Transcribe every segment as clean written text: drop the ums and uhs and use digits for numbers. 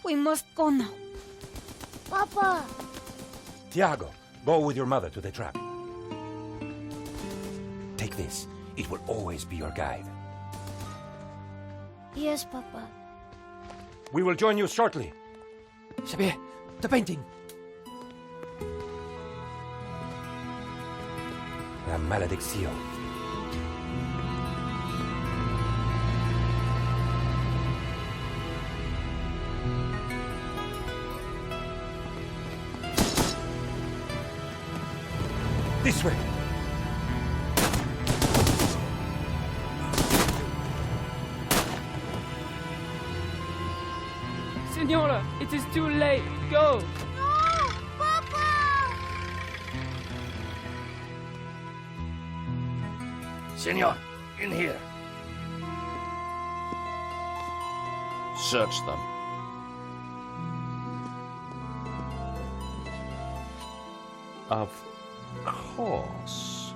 We must go now. Papa! Tiago, go with your mother to the trap. Take this. It will always be your guide. Yes, Papa. We will join you shortly. Xavier, the painting. La maledicción. This way. Senora, it is too late. Go! No! Papa! Senor, in here. Search them. Of course.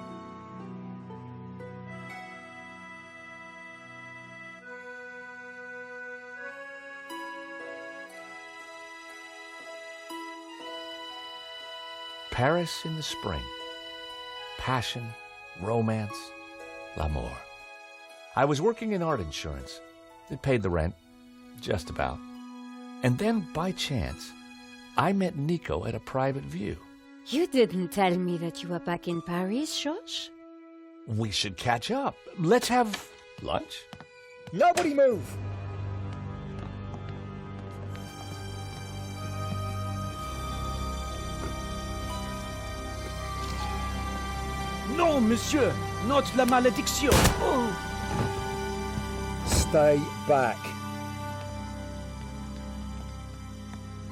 Paris in the spring. Passion, romance, l'amour. I was working in art insurance. It paid the rent, just about. And then, by chance, I met Nico at a private view. You didn't tell me that you were back in Paris, George? We should catch up. Let's have lunch. Nobody move! Non, monsieur, not la malédiction. Oh. Stay back.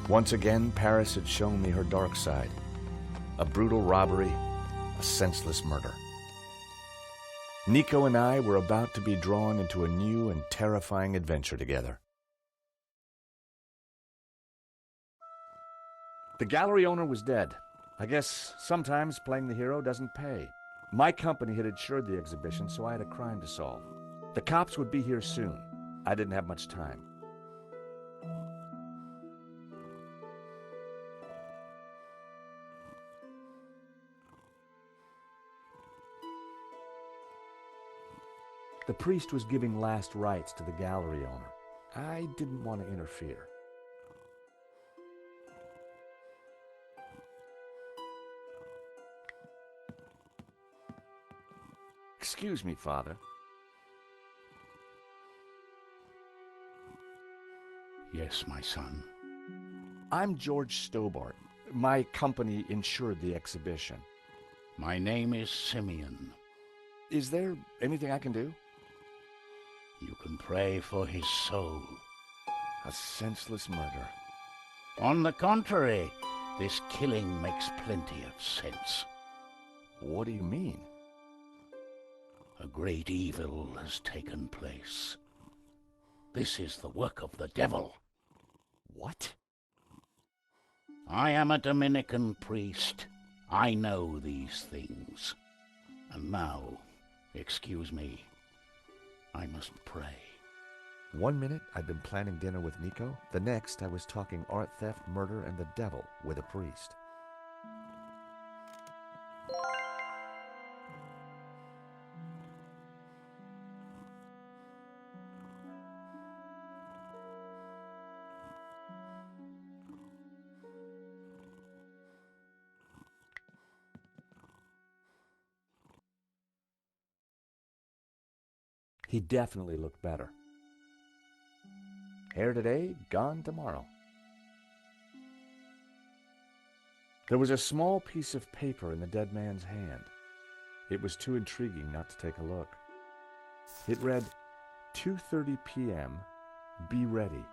Once again, Paris had shown me her dark side. A brutal robbery, a senseless murder. Nico and I were about to be drawn into a new and terrifying adventure together. The gallery owner was dead. I guess sometimes playing the hero doesn't pay. My company had insured the exhibition, so I had a crime to solve. The cops would be here soon. I didn't have much time. The priest was giving last rites to the gallery owner. I didn't want to interfere. Excuse me, Father. Yes, my son. I'm George Stobart. My company insured the exhibition. My name is Simeon. Is there anything I can do? You can pray for his soul. A senseless murder. On the contrary, this killing makes plenty of sense. What do you mean? A great evil has taken place. This is the work of the devil. What? I am a Dominican priest. I know these things. And now, excuse me, I must pray. 1 minute I'd been planning dinner with Nico. The next I was talking art theft, murder, and the devil with a priest. He definitely looked better. Hair today, gone tomorrow. There was a small piece of paper in the dead man's hand. It was too intriguing not to take a look. It read, 2:30 p.m., be ready.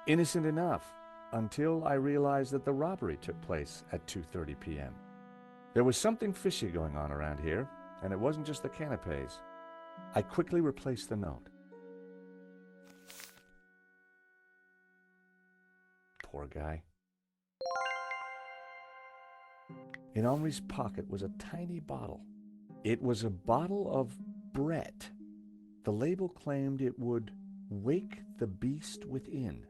Innocent enough, until I realized that the robbery took place at 2:30 p.m. There was something fishy going on around here, and it wasn't just the canapes. I quickly replaced the note. Poor guy. In Henri's pocket was a tiny bottle. It was a bottle of Brett. The label claimed it would wake the beast within.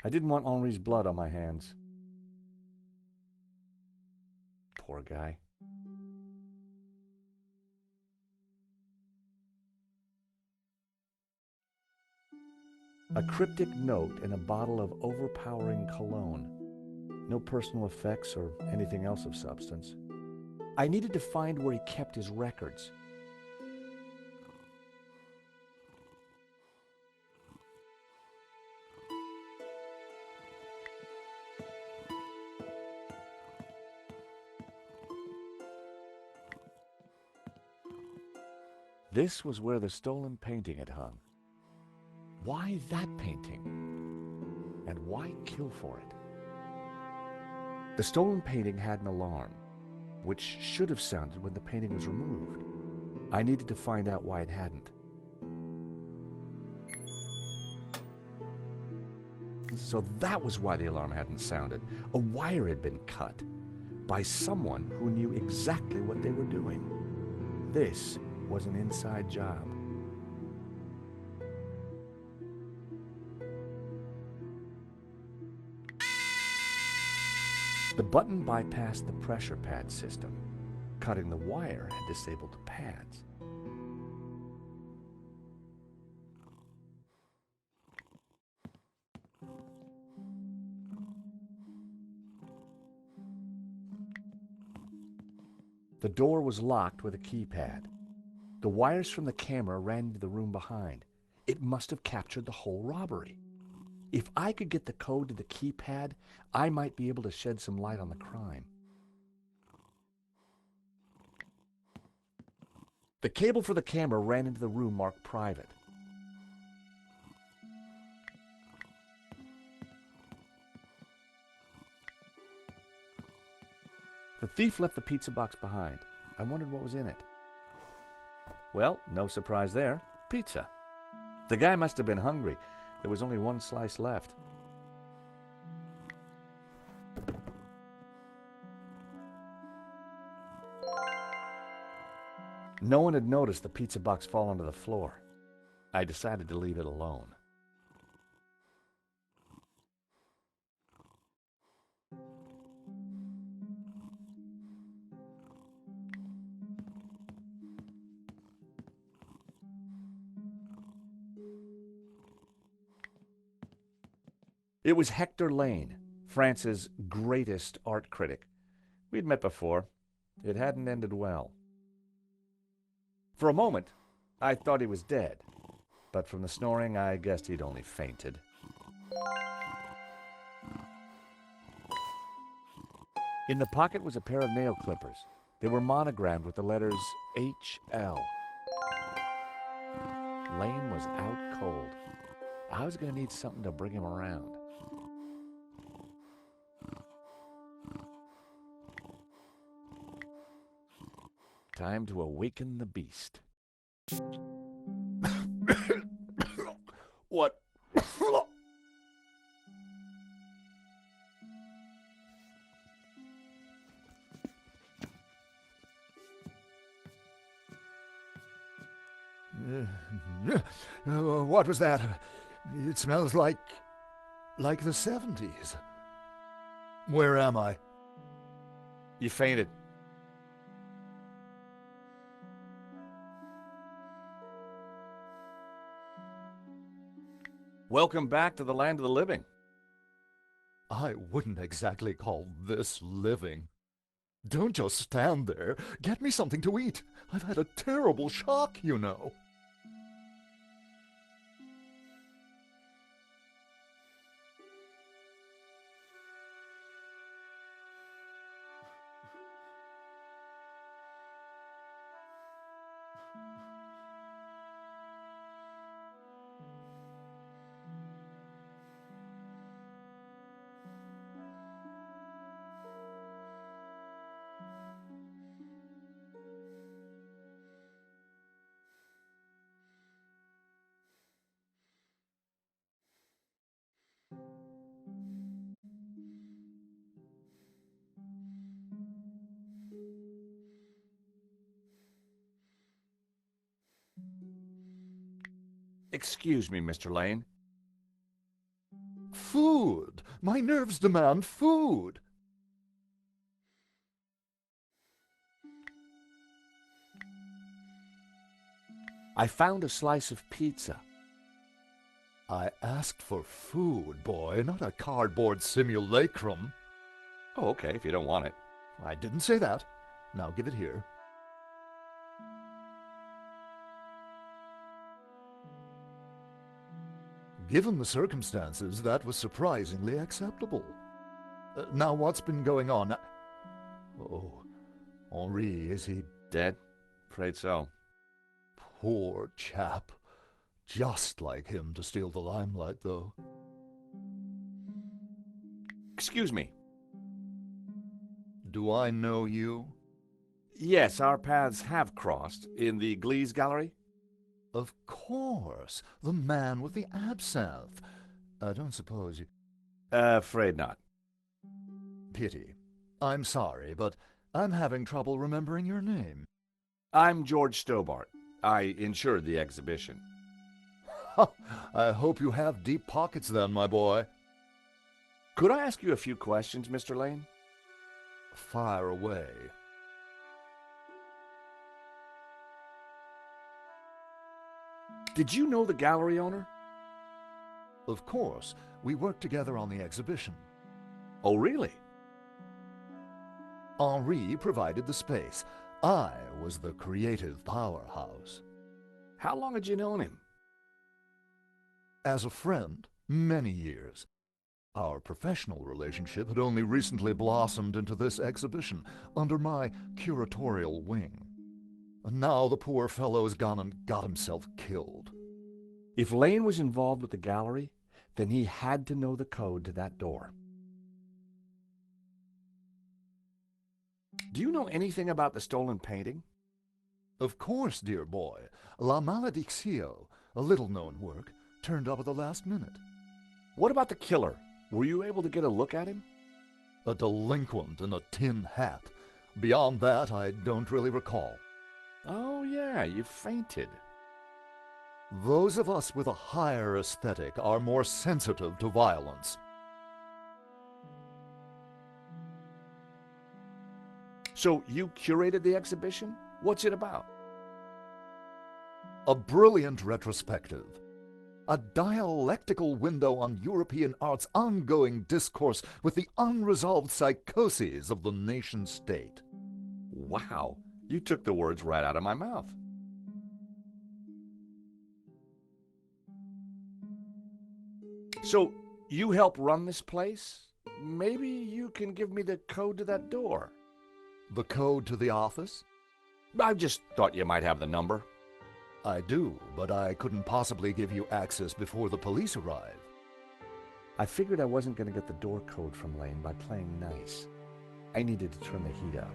I didn't want Henri's blood on my hands. Poor guy. A cryptic note in a bottle of overpowering cologne. No personal effects or anything else of substance. I needed to find where he kept his records. This was where the stolen painting had hung. Why that painting? And why kill for it? The stolen painting had an alarm, which should have sounded when the painting was removed. I needed to find out why it hadn't. So that was why the alarm hadn't sounded. A wire had been cut by someone who knew exactly what they were doing. This was an inside job. The button bypassed the pressure pad system. Cutting the wire had disabled the pads. The door was locked with a keypad. The wires from the camera ran into the room behind. It must have captured the whole robbery. If I could get the code to the keypad, I might be able to shed some light on the crime. The cable for the camera ran into the room marked private. The thief left the pizza box behind. I wondered what was in it. Well, no surprise there. Pizza. The guy must have been hungry. There was only one slice left. No one had noticed the pizza box fall onto the floor. I decided to leave it alone. It was Hector Lane, France's greatest art critic. We'd met before. It hadn't ended well. For a moment, I thought he was dead, but from the snoring, I guessed he'd only fainted. In the pocket was a pair of nail clippers. They were monogrammed with the letters HL. Lane was out cold. I was going to need something to bring him around. Time to awaken the beast. What? What was that? It smells like the 70s. Where am I? You fainted. Welcome back to the land of the living. I wouldn't exactly call this living. Don't just stand there. Get me something to eat. I've had a terrible shock, you know. Excuse me, Mr. Lane. Food! My nerves demand food! I found a slice of pizza. I asked for food, boy, not a cardboard simulacrum. Oh, okay, if you don't want it. I didn't say that. Now give it here. Given the circumstances, that was surprisingly acceptable. Now, what's been going on? Oh, Henri, is he Dead? Afraid so. poor chap? Just like him to steal the limelight, though. Excuse me. Do I know you? Yes, our paths have crossed in the Glees Gallery. Of course, the man with the absinthe. I don't suppose you... Afraid not. Pity. I'm sorry, but I'm having trouble remembering your name. I'm George Stobart. I insured the exhibition. I hope you have deep pockets then, my boy. Could I ask you a few questions, Mr. Lane? Fire away. Did you know the gallery owner? Of course, we worked together on the exhibition. Oh, really? Henri provided the space. I was the creative powerhouse. How long had you known him? As a friend, many years. Our professional relationship had only recently blossomed into this exhibition, under my curatorial wing. And now the poor fellow's gone and got himself killed. If Lane was involved with the gallery, then he had to know the code to that door. Do you know anything about the stolen painting? Of course, dear boy. La Maledictio, a little-known work, turned up at the last minute. What about the killer? Were you able to get a look at him? A delinquent in a tin hat. Beyond that, I don't really recall. Oh, yeah, you fainted. Those of us with a higher aesthetic are more sensitive to violence. So you curated the exhibition? What's it about? A brilliant retrospective. A dialectical window on European art's ongoing discourse with the unresolved psychoses of the nation-state. Wow, you took the words right out of my mouth. So, you help run this place? Maybe you can give me the code to that door. The code to the office? I just thought you might have the number. I do, but I couldn't possibly give you access before the police arrive. I figured I wasn't going to get the door code from Lane by playing nice. I needed to turn the heat up.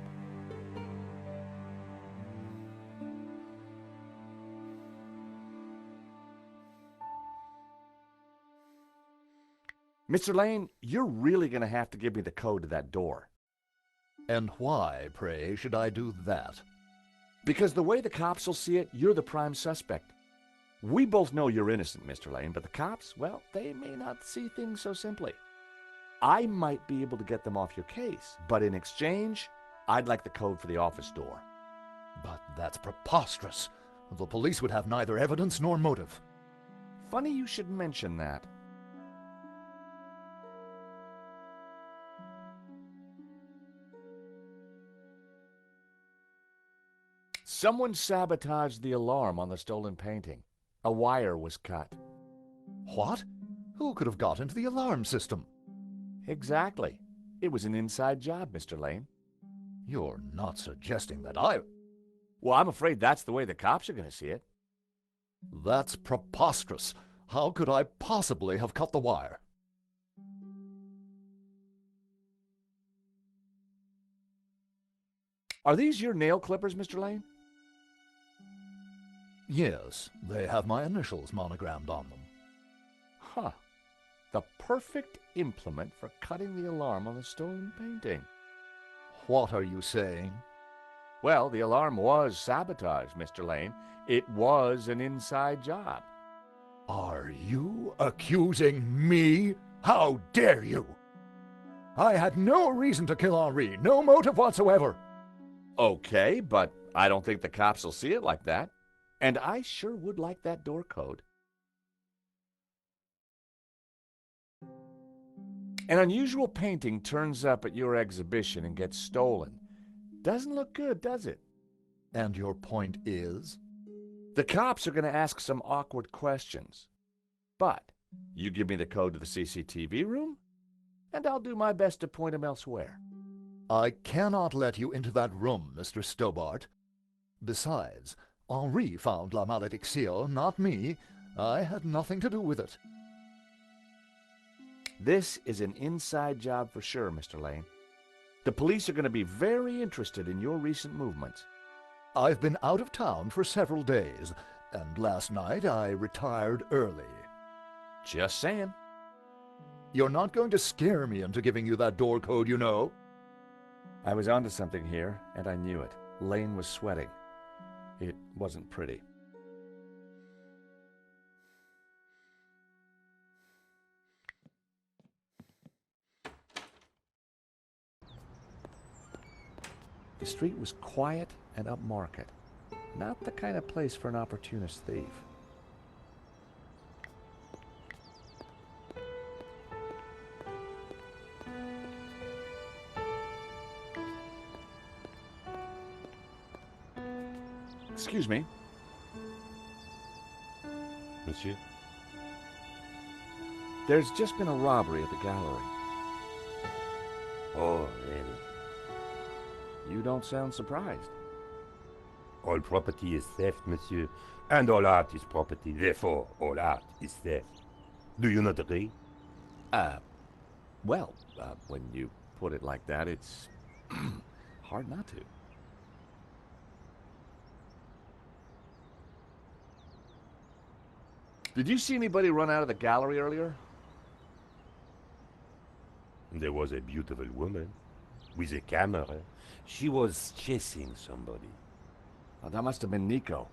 Mr. Lane, you're really going to have to give me the code to that door. And why, pray, should I do that? Because the way the cops will see it, you're the prime suspect. We both know you're innocent, Mr. Lane, but the cops, well, they may not see things so simply. I might be able to get them off your case, but in exchange, I'd like the code for the office door. But that's preposterous. The police would have neither evidence nor motive. Funny you should mention that. Someone sabotaged the alarm on the stolen painting. A wire was cut. What? Who could have got into the alarm system? Exactly. It was an inside job, Mr. Lane. You're not suggesting that I... Well, I'm afraid that's the way the cops are going to see it. That's preposterous. How could I possibly have cut the wire? Are these your nail clippers, Mr. Lane? Yes, they have my initials monogrammed on them. Huh. The perfect implement for cutting the alarm on the stolen painting. What are you saying? Well, the alarm was sabotaged, Mr. Lane. It was an inside job. Are you accusing me? How dare you? I had no reason to kill Henri, no motive whatsoever. Okay, but I don't think the cops will see it like that. And I sure would like that door code. An unusual painting turns up at your exhibition and gets stolen. Doesn't look good, does it? And your point is? The cops are going to ask some awkward questions. But you give me the code to the CCTV room, and I'll do my best to point them elsewhere. I cannot let you into that room, Mr. Stobart. Besides, Henri found La Malédiction, not me. I had nothing to do with it. This is an inside job for sure, Mr. Lane. The police are going to be very interested in your recent movements. I've been out of town for several days, and last night I retired early. Just saying. You're not going to scare me into giving you that door code, you know. I was onto something here, and I knew it. Lane was sweating. It wasn't pretty. The street was quiet and upmarket. Not the kind of place for an opportunist thief. Excuse me. Monsieur? There's just been a robbery at the gallery. Oh, really? You don't sound surprised. All property is theft, monsieur. And all art is property. Therefore, all art is theft. Do you not agree? Well, when you put it like that, it's hard not to. Did you see anybody run out of the gallery earlier? There was a beautiful woman with a camera. She was chasing somebody. Oh, that must have been Nico.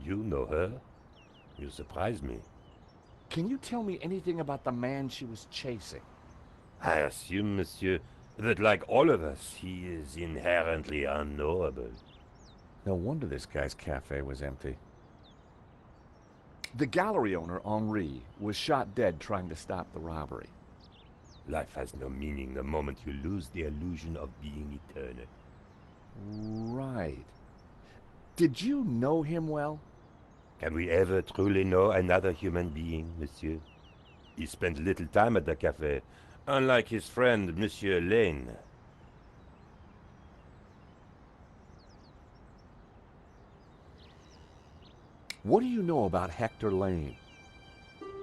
You know her? You surprise me. Can you tell me anything about the man she was chasing? I assume, monsieur, that like all of us, he is inherently unknowable. No wonder this guy's cafe was empty. The gallery owner, Henri, was shot dead trying to stop the robbery. Life has no meaning the moment you lose the illusion of being eternal. Right. Did you know him well? Can we ever truly know another human being, monsieur? He spent little time at the cafe, unlike his friend, Monsieur Lane. What do you know about Hector Lane?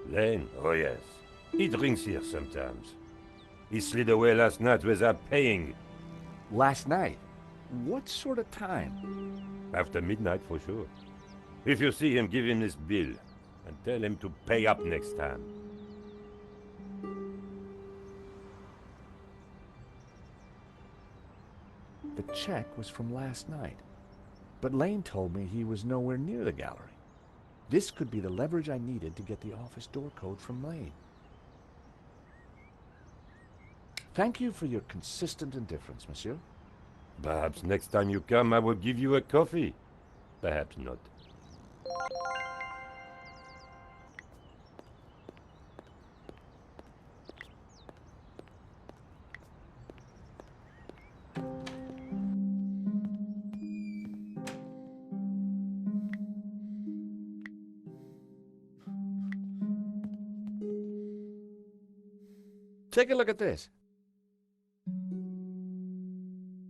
Lane? Oh yes. He drinks here sometimes. He slid away last night without paying. Last night? What sort of time? After midnight for sure. If you see him, give him this bill and tell him to pay up next time. The check was from last night. But Lane told me he was nowhere near the gallery. This could be the leverage I needed to get the office door code from Lane. Thank you for your consistent indifference, monsieur. Perhaps next time you come, I will give you a coffee. Perhaps not. Take a look at this.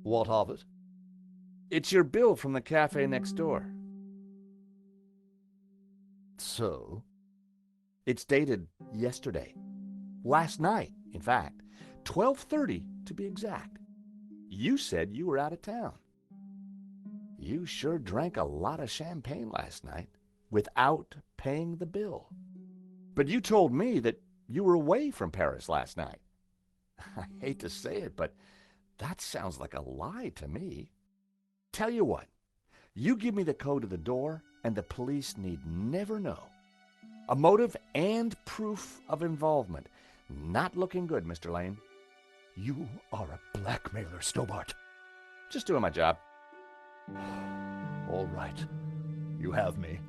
What of it? It's your bill from the cafe next door. So? It's dated yesterday. Last night, in fact. 12:30 to be exact. You said you were out of town. You sure drank a lot of champagne last night without paying the bill. But you told me that you were away from Paris last night. I hate to say it, but that sounds like a lie to me. Tell you what, you give me the code to the door, and the police need never know. A motive and proof of involvement. Not looking good, Mr. Lane. You are a blackmailer, Stobart. Just doing my job. All right. You have me.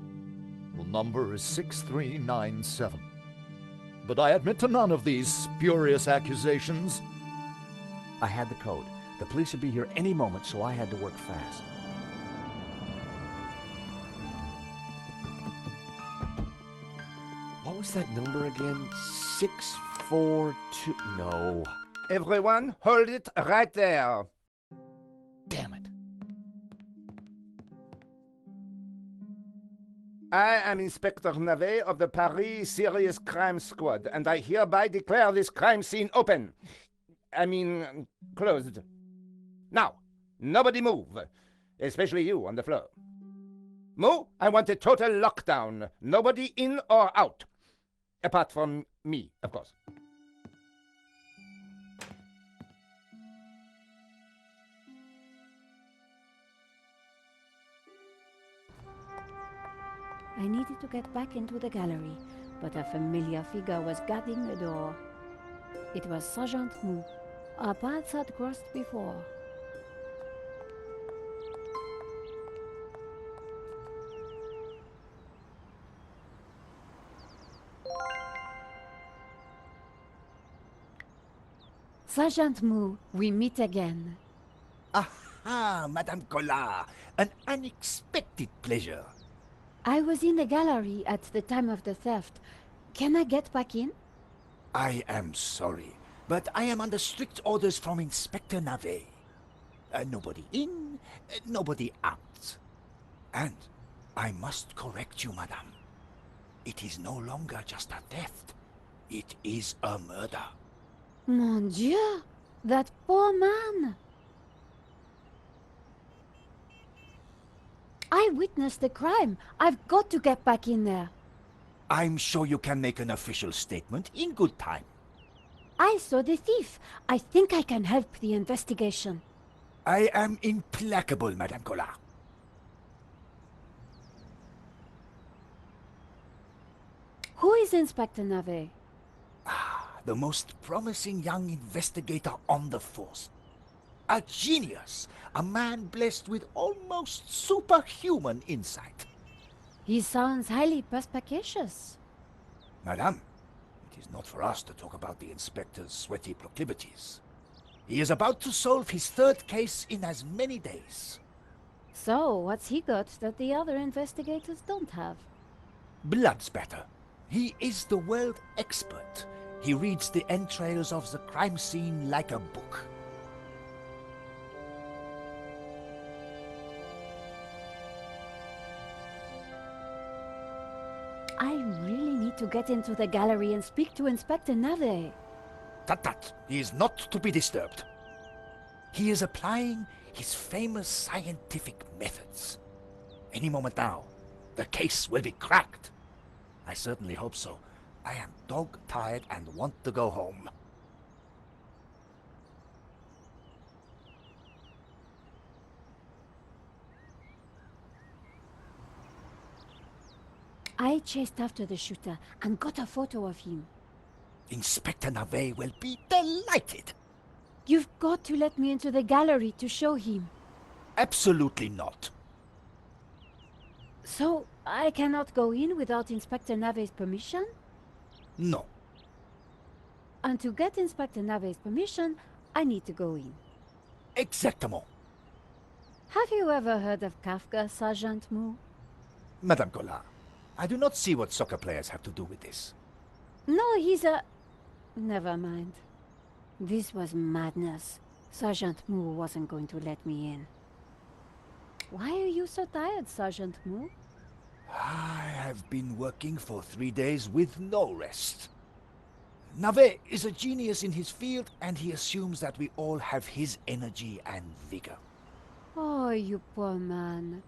The number is 6397. But I admit to none of these spurious accusations. I had the code. The police would be here any moment, so I had to work fast. What was that number again? 642... No. Everyone, hold it right there. Damn it. I am Inspector Navet of the Paris Serious Crime Squad, and I hereby declare this crime scene open. Closed. Now, nobody move, especially you on the floor. Mo, I want a total lockdown. Nobody in or out. Apart from me, of course. I needed to get back into the gallery, but a familiar figure was guarding the door. It was Sergeant Mou. Our paths had crossed before. Sergeant Mou, we meet again. Aha, Madame Collard. An unexpected pleasure. I was in the gallery at the time of the theft. Can I get back in? I am sorry, but I am under strict orders from Inspector Navet. Nobody in, nobody out. And I must correct you, madame. It is no longer just a theft. It is a murder. Mon Dieu! That poor man! I witnessed the crime. I've got to get back in there. I'm sure you can make an official statement in good time. I saw the thief. I think I can help the investigation. I am implacable, Madame Collard. Who is Inspector Navet? The most promising young investigator on the force. A genius, a man blessed with almost superhuman insight. He sounds highly perspicacious. Madame, it is not for us to talk about the inspector's sweaty proclivities. He is about to solve his third case in as many days. So, what's he got that the other investigators don't have? Blood spatter. He is the world expert. He reads the entrails of the crime scene like a book. I really need to get into the gallery and speak to Inspector Navet. Tut-tut, he is not to be disturbed. He is applying his famous scientific methods. Any moment now, the case will be cracked. I certainly hope so. I am dog-tired and want to go home. I chased after the shooter and got a photo of him. Inspector Navet will be delighted. You've got to let me into the gallery to show him. Absolutely not. So, I cannot go in without Inspector Navet's permission? No. And to get Inspector Navet's permission, I need to go in. Exactement. Have you ever heard of Kafka, Sergeant Mou? Madame Collard, I do not see what soccer players have to do with this. No, he's a... Never mind. This was madness. Sergeant Mou wasn't going to let me in. Why are you so tired, Sergeant Mou? I have been working for 3 days with no rest. Navet is a genius in his field, and he assumes that we all have his energy and vigor. Oh, you poor man.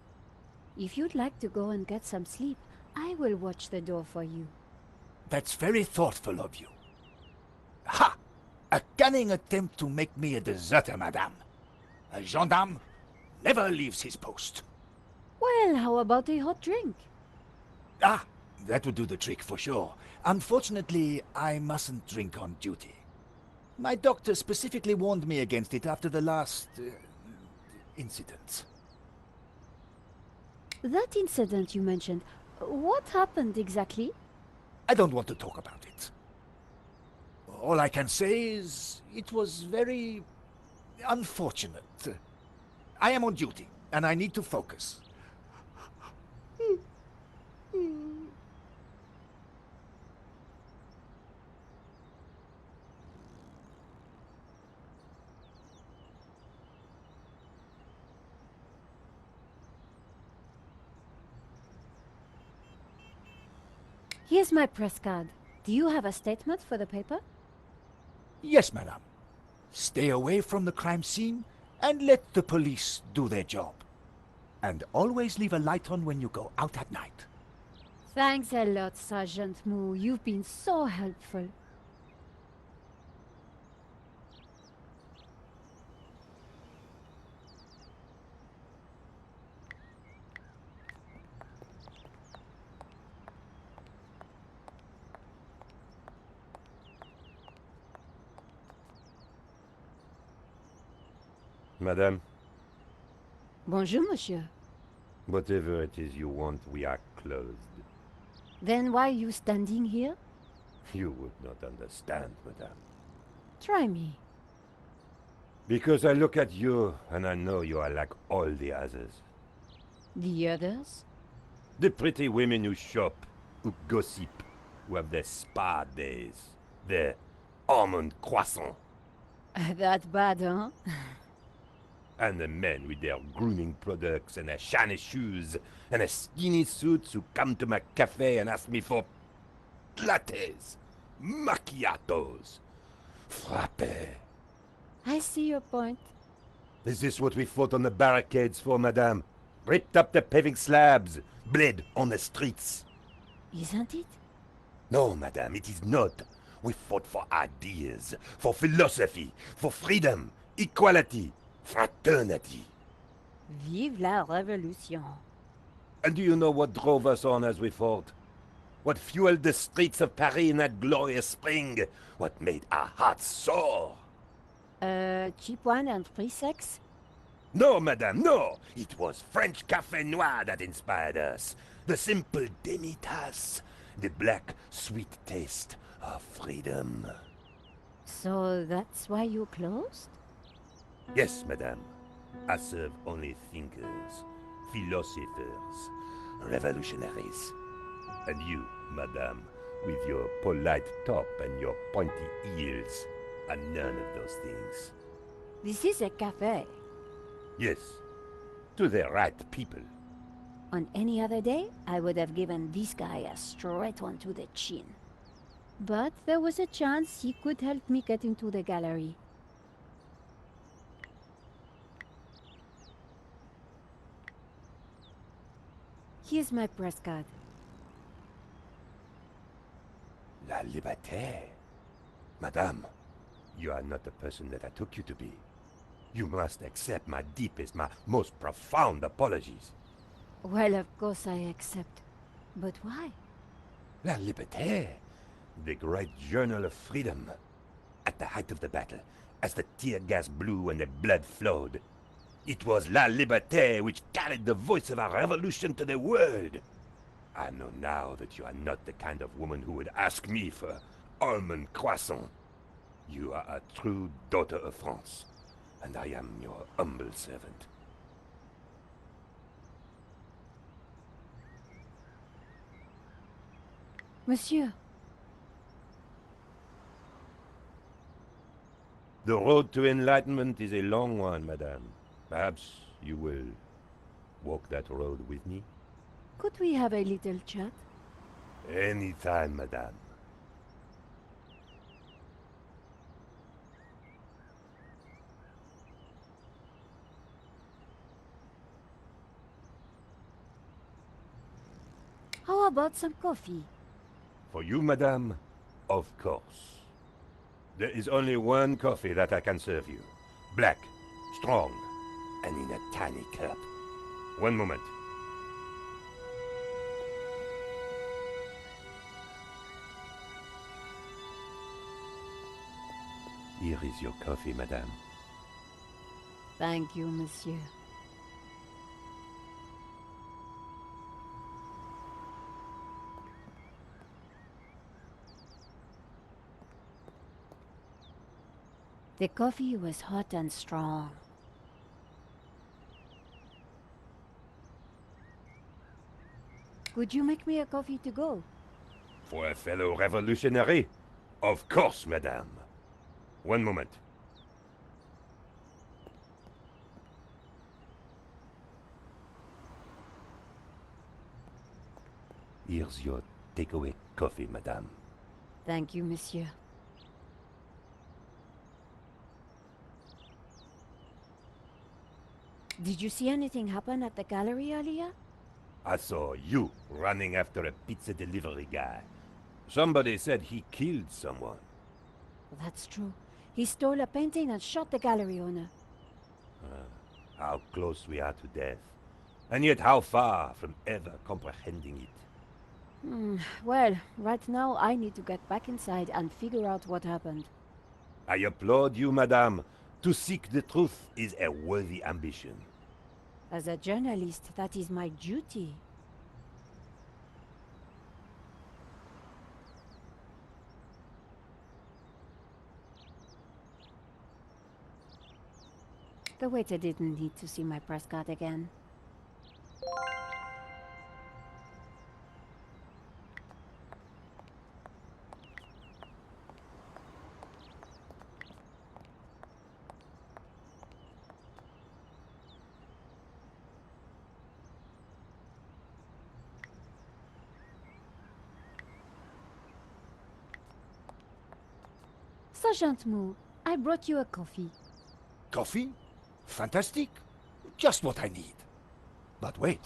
If you'd like to go and get some sleep, I will watch the door for you. That's very thoughtful of you. Ha! A cunning attempt to make me a deserter, madame. A gendarme never leaves his post. Well, how about a hot drink? Ah, That would do the trick for sure. Unfortunately, I mustn't drink on duty. My doctor specifically warned me against it after the last incident. That incident you mentioned, what happened exactly? I don't want to talk about it. All I can say is it was very unfortunate. I am on duty, and I need to focus. Here's my press card. Do you have a statement for the paper? Yes, madame. Stay away from the crime scene and let the police do their job. And always leave a light on when you go out at night. Thanks a lot, Sergeant Moo. You've been so helpful. Madame, Bonjour, monsieur. whatever it is you want, we are closed. Then why are you standing here? You would not understand, madame. Try me. Because I look at you and I know you are like all the others. The others? The pretty women who shop, who gossip, who have their spa days, their almond croissant. That bad, huh? And the men with their grooming products and their shiny shoes and their skinny suits who come to my cafe and ask me for lattes, macchiatos, frappe. I see your point. Is this what we fought on the barricades for, madame? Ripped up the paving slabs, bled on the streets. Isn't it? No, madame, it is not. We fought for ideas, for philosophy, for freedom, equality, fraternity. Vive la révolution. And do you know what drove us on as we fought? What fueled the streets of Paris in that glorious spring? What made our hearts soar? Cheap wine and free sex? No, madame, no! It was French Café Noir that inspired us. The simple demi-tasse. The black, sweet taste of freedom. So that's why you closed? Yes, madame. I serve only thinkers, philosophers, revolutionaries. And you, madame, with your polite top and your pointy heels, are none of those things. This is a cafe. Yes, to the right people. On any other day, I would have given this guy a straight one to the chin. But there was a chance he could help me get into the gallery. Here's my press card. La liberté. Madame, you are not the person that I took you to be. You must accept my deepest, my most profound apologies. Well, of course I accept. But why? La Liberté, the great journal of freedom. At the height of the battle, as the tear gas blew and the blood flowed, it was La Liberté which carried the voice of our revolution to the world. I know now that you are not the kind of woman who would ask me for almond croissant. You are a true daughter of France, and I am your humble servant. Monsieur, The road to enlightenment is a long one, madame. Perhaps you will walk that road with me? could we have a little chat? Any time, madame. How about some coffee? For you, madame, of course. There is only one coffee that I can serve you. Black, strong, and in a tiny cup. One moment. Here is your coffee, madame. Thank you, monsieur. The coffee was hot and strong. Could you make me a coffee to go? For a fellow revolutionary? Of course, madame. One moment. Here's your takeaway coffee, madame. Thank you, monsieur. Did you see anything happen at the gallery earlier? I saw you running after a pizza delivery guy. Somebody said he killed someone. That's true. He stole a painting and shot the gallery owner. How close we are to death. And yet how far from ever comprehending it. Well, right now I need to get back inside and figure out what happened. I applaud you, madame. To seek the truth is a worthy ambition. As a journalist, that is my duty. The waiter didn't need to see my press card again. Sergeant Moo, I brought you a coffee. Coffee? Fantastic. Just what I need. But wait.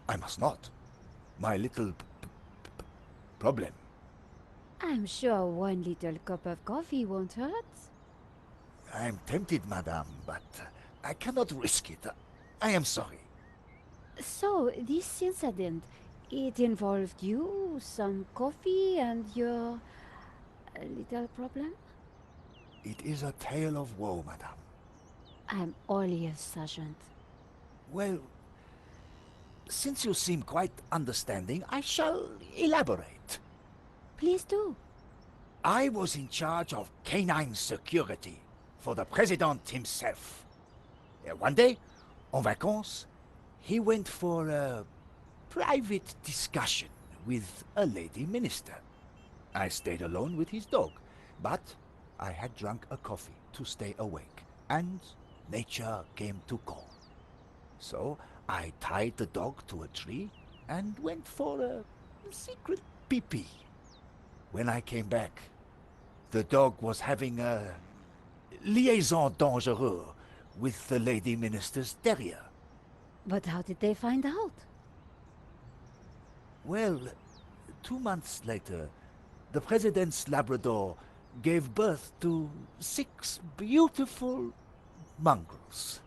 I must not. My little problem. I'm sure one little cup of coffee won't hurt. I'm tempted, madame, but I cannot risk it. I am sorry. So, this incident, it involved you, some coffee, and your little problem? It is a tale of woe, madame. I'm all ears, Sergeant. Well, since you seem quite understanding, I shall elaborate. Please do. I was in charge of canine security for the president himself. One day, en vacances, he went for a private discussion with a lady minister. I stayed alone with his dog, but I had drunk a coffee to stay awake, and nature came to call. So I tied the dog to a tree and went for a secret pee-pee. When I came back, the dog was having a liaison dangereuse with the lady minister's terrier. But how did they find out? Well, 2 months later, the president's Labrador gave birth to 6 beautiful mongrels.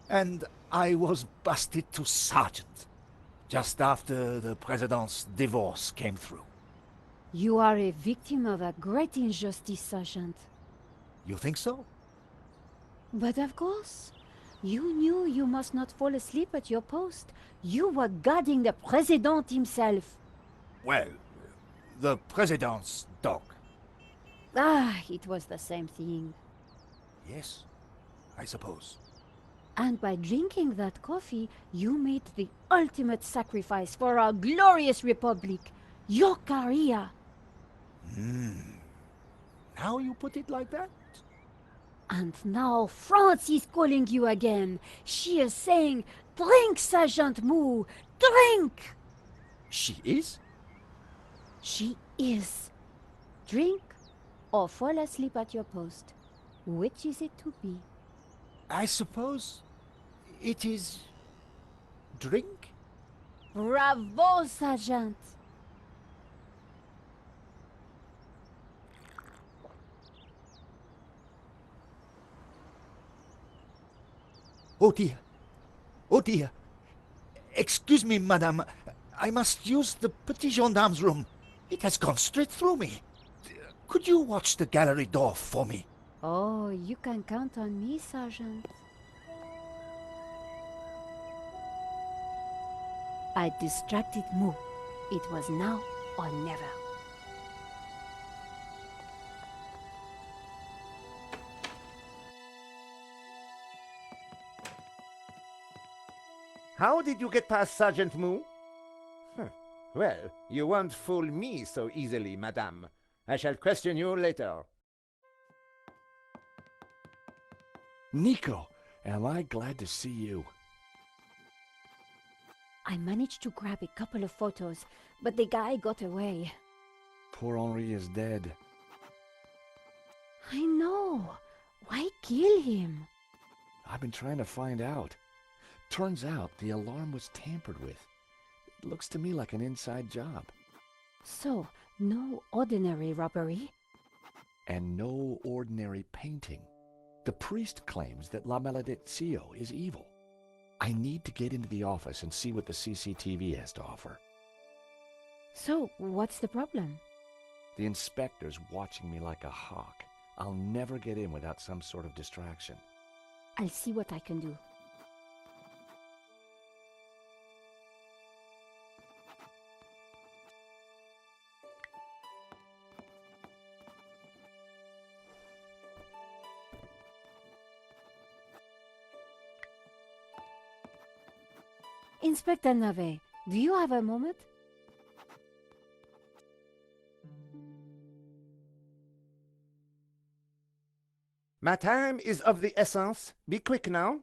And I was busted to sergeant just after the president's divorce came through. You are a victim of a great injustice, Sergeant. You think so? But of course. You knew you must not fall asleep at your post. You were guarding the president himself. Well, the president's dog. Ah, it was the same thing. Yes, I suppose. And by drinking that coffee, you made the ultimate sacrifice for our glorious republic. Your career. Now you put it like that? And now France is calling you again. She is saying, "Drink, Sergeant Moo, drink!" She is? She is. Drink or fall asleep at your post. Which is it to be? I suppose it is drink? Bravo, Sergeant! Oh dear. Oh dear. Excuse me, madame. I must use the petit gendarme's room. It has gone straight through me. Could you watch the gallery door for me? Oh, you can count on me, Sergeant. I distracted Moo. It was now or never. How did you get past Sergeant Moo? Huh. Well, you won't fool me so easily, madame. I shall question you later. Nico, am I glad to see you. I managed to grab a couple of photos, but the guy got away. Poor Henri is dead. I know. Why kill him? I've been trying to find out. Turns out the alarm was tampered with. It looks to me like an inside job. So, no ordinary robbery? And no ordinary painting. The priest claims that La Maledizio is evil. I need to get into the office and see what the CCTV has to offer. So, what's the problem? The inspector's watching me like a hawk. I'll never get in without some sort of distraction. I'll see what I can do. Inspector Nave, do you have a moment? My time is of the essence. Be quick now.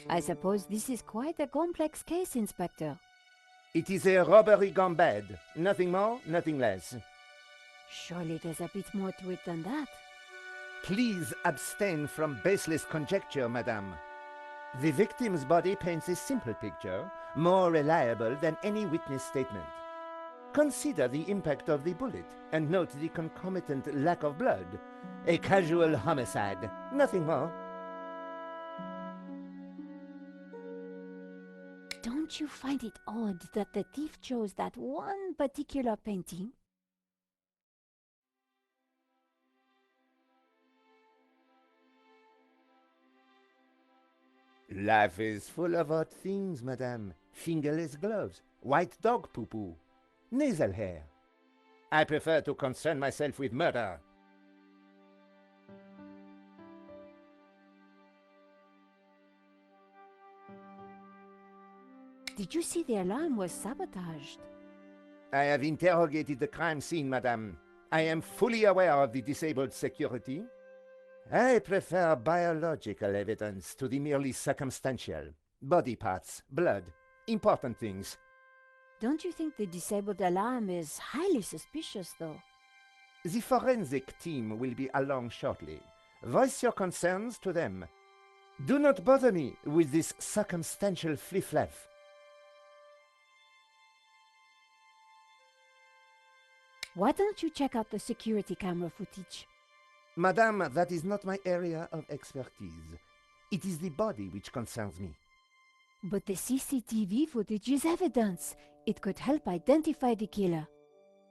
I suppose this is quite a complex case, Inspector. It is a robbery gone bad. Nothing more, nothing less. Surely there's a bit more to it than that. Please abstain from baseless conjecture, madame. The victim's body paints a simple picture, more reliable than any witness statement. Consider the impact of the bullet and note the concomitant lack of blood. A casual homicide, nothing more. Don't you find it odd that the thief chose that one particular painting? Life is full of odd things, madame. Fingerless gloves, white dog poo-poo, nasal hair. I prefer to concern myself with murder. Did you see the alarm was sabotaged? I have interrogated the crime scene, madame. I am fully aware of the disabled security. I prefer biological evidence to the merely circumstantial. Body parts, blood, important things. Don't you think the disabled alarm is highly suspicious, though? The forensic team will be along shortly. Voice your concerns to them. Do not bother me with this circumstantial fliff-flaff. Why don't you check out the security camera footage? Madame, that is not my area of expertise. It is the body which concerns me. But the CCTV footage is evidence. It could help identify the killer.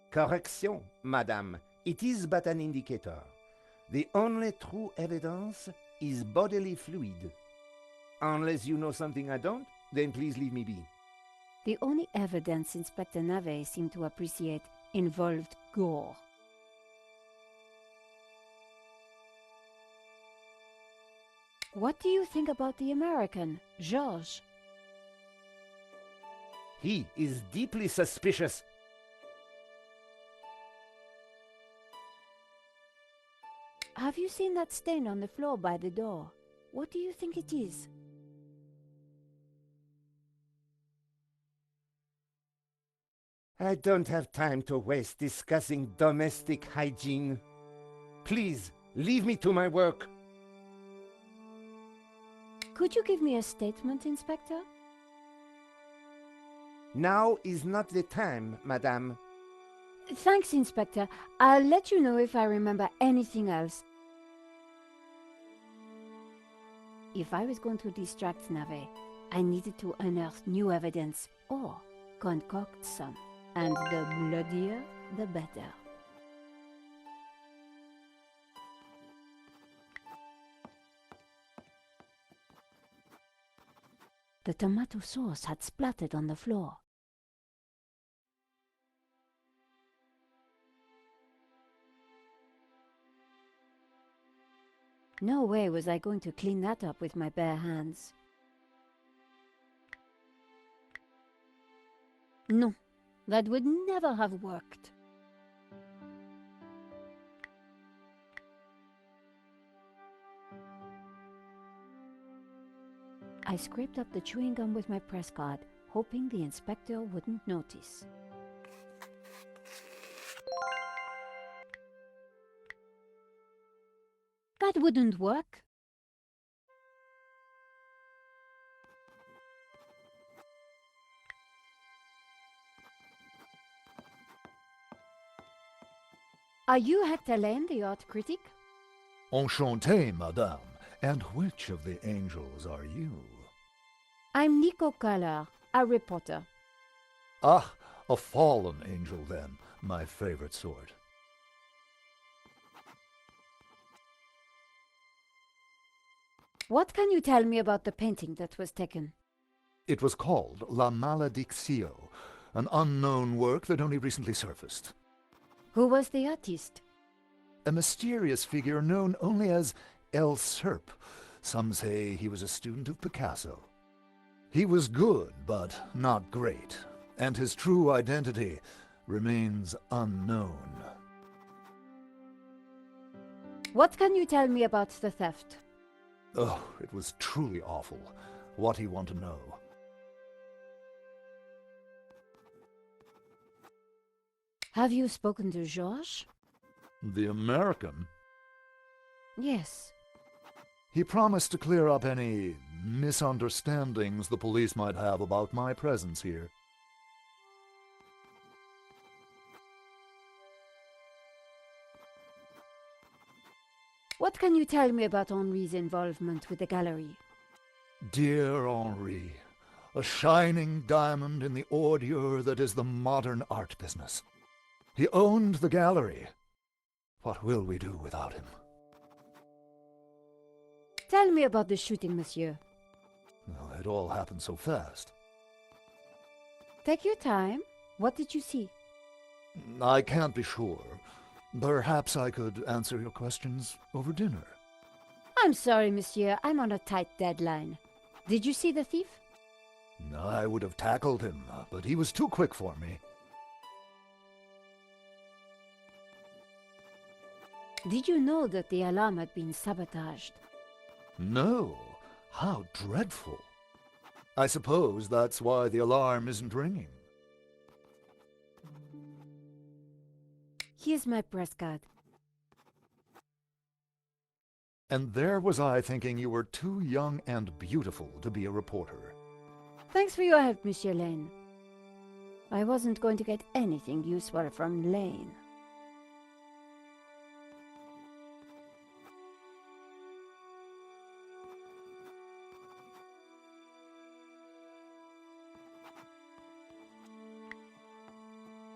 Correction, madame. It is but an indicator. The only true evidence is bodily fluid. Unless you know something I don't, then please leave me be. The only evidence Inspector Nave seemed to appreciate involved gore. What do you think about the American, Georges? He is deeply suspicious. Have you seen that stain on the floor by the door? What do you think it is? I don't have time to waste discussing domestic hygiene. Please, leave me to my work. Could you give me a statement, Inspector? Now is not the time, madame. Thanks, Inspector. I'll let you know if I remember anything else. If I was going to distract Nave, I needed to unearth new evidence or concoct some. And the bloodier, the better. The tomato sauce had splattered on the floor. No way was I going to clean that up with my bare hands. No, that would never have worked. I scraped up the chewing gum with my press card, hoping the inspector wouldn't notice. That wouldn't work. Are you Hector Lane, the art critic? Enchanté, madame. And which of the angels are you? I'm Nico Collar, a reporter. Ah, a fallen angel then, my favorite sort. What can you tell me about the painting that was taken? It was called La Maledictio, an unknown work that only recently surfaced. Who was the artist? A mysterious figure known only as El Serp. Some say he was a student of Picasso. He was good, but not great, and his true identity remains unknown. What can you tell me about the theft? Oh, it was truly awful. What do you want to know? Have you spoken to Georges? The American? Yes. He promised to clear up any misunderstandings the police might have about my presence here. What can you tell me about Henri's involvement with the gallery? Dear Henri, a shining diamond in the ordure that is the modern art business. He owned the gallery. What will we do without him? Tell me about the shooting, monsieur. Well, it all happened so fast. Take your time. What did you see? I can't be sure. Perhaps I could answer your questions over dinner. I'm sorry, monsieur. I'm on a tight deadline. Did you see the thief? I would have tackled him, but he was too quick for me. Did you know that the alarm had been sabotaged? No. How dreadful. I suppose that's why the alarm isn't ringing. Here's my press card. And there was I thinking you were too young and beautiful to be a reporter. Thanks for your help, Monsieur Lane. I wasn't going to get anything useful from Lane.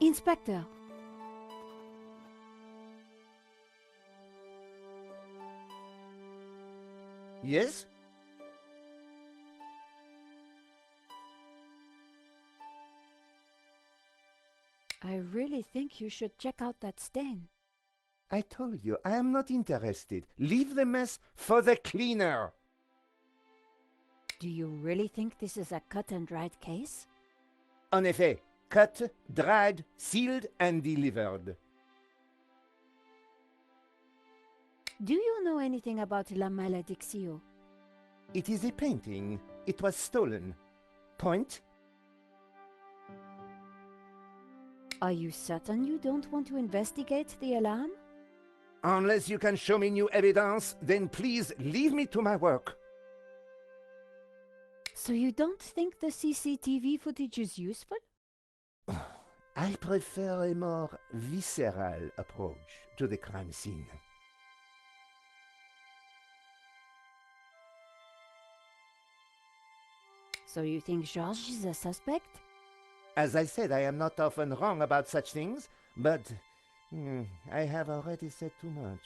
Inspector. Yes? I really think you should check out that stain. I told you, I am not interested. Leave the mess for the cleaner. Do you really think this is a cut and dried case? En effet, cut, dried, sealed, and delivered. Do you know anything about La Maledictio? It is a painting. It was stolen. Point? Are you certain you don't want to investigate the alarm? Unless you can show me new evidence, then please leave me to my work. So you don't think the CCTV footage is useful? I prefer a more visceral approach to the crime scene. So you think Georges is a suspect? As I said, I am not often wrong about such things, but I have already said too much.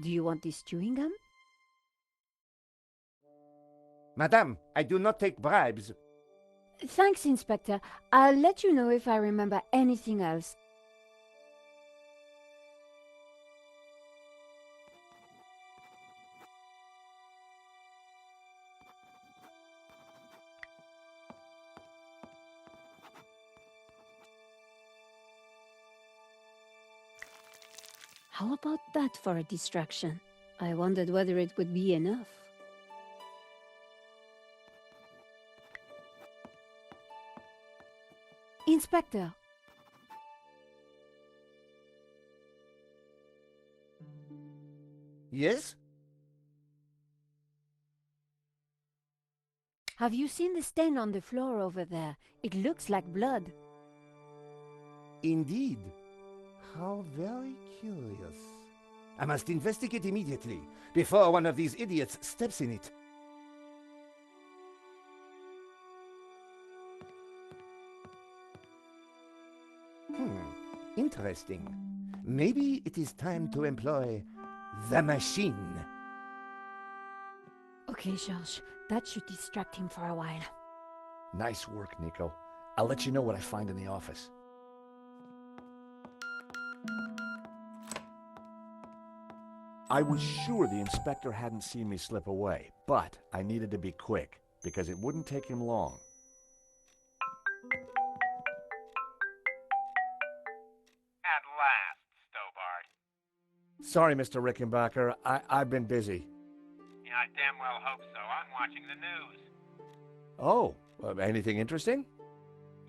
Do you want this chewing gum? Madame, I do not take bribes. Thanks, Inspector. I'll let you know if I remember anything else. How about that for a distraction? I wondered whether it would be enough. Inspector! Yes? Have you seen the stain on the floor over there? It looks like blood. Indeed. How very curious. I must investigate immediately, before one of these idiots steps in it. Interesting. Maybe it is time to employ the machine. Okay, Georges, that should distract him for a while. Nice work, Nico. I'll let you know what I find in the office. I was sure the inspector hadn't seen me slip away, but I needed to be quick, because it wouldn't take him long. At last, Stobart. Sorry, Mr. Rickenbacker. I've been busy. Yeah, I damn well hope so. I'm watching the news. Oh, anything interesting?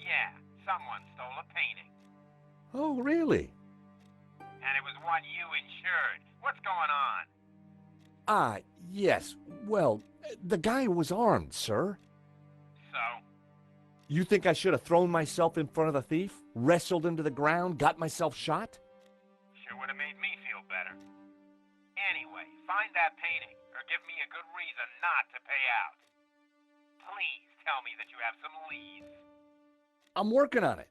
Yeah, someone stole a painting. Oh, really? And it was one you insured. What's going on? Ah, yes. Well, the guy was armed, sir. So? You think I should have thrown myself in front of the thief, wrestled him to the ground, got myself shot? Sure would have made me feel better. Anyway, find that painting, or give me a good reason not to pay out. Please tell me that you have some leads. I'm working on it.